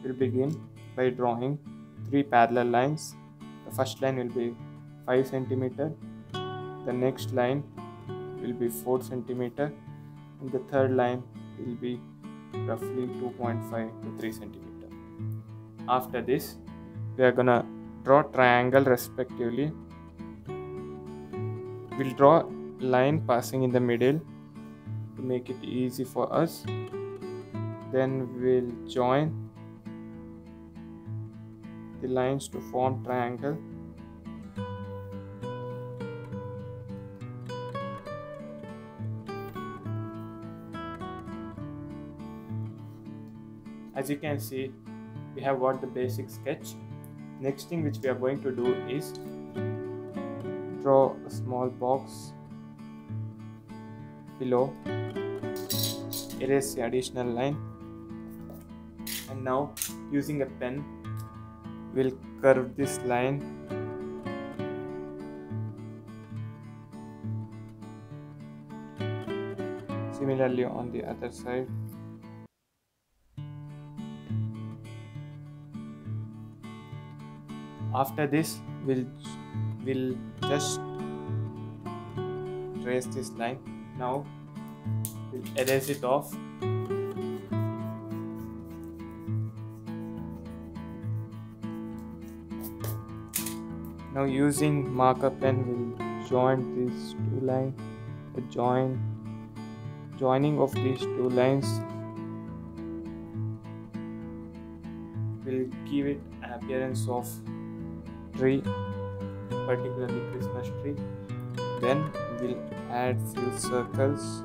we'll begin by drawing three parallel lines. The first line will be 5 centimeter, the next line will be 4 centimeter, and the third line will be roughly 2.5 to 3 centimeter. After this, we are gonna draw triangle respectively. We'll draw line passing in the middle to make it easy for us. Then we'll join the lines to form triangle. As you can see, we have got the basic sketch. Next thing which we are going to do is draw a small box below, erase the additional line, and now using a pen we'll curve this line. Similarly on the other side. After this, we'll just trace this line. Now we'll erase it off. Now using marker pen, we'll join these two lines. The joining of these two lines will give it an appearance of tree, particularly Christmas tree. Then we'll add few circles.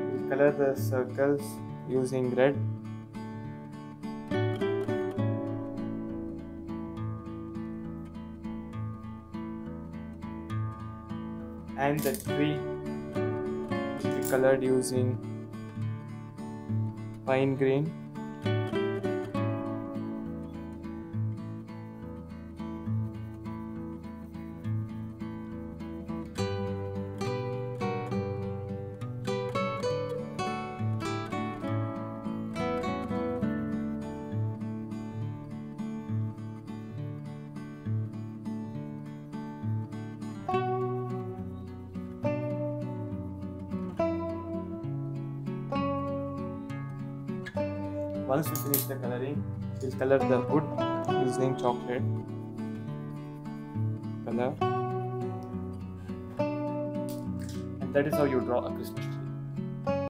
We'll color the circles using red. And the tree will be colored using pine green. Once we finish the coloring, we'll color the wood using chocolate color. And that is how you draw a Christmas tree.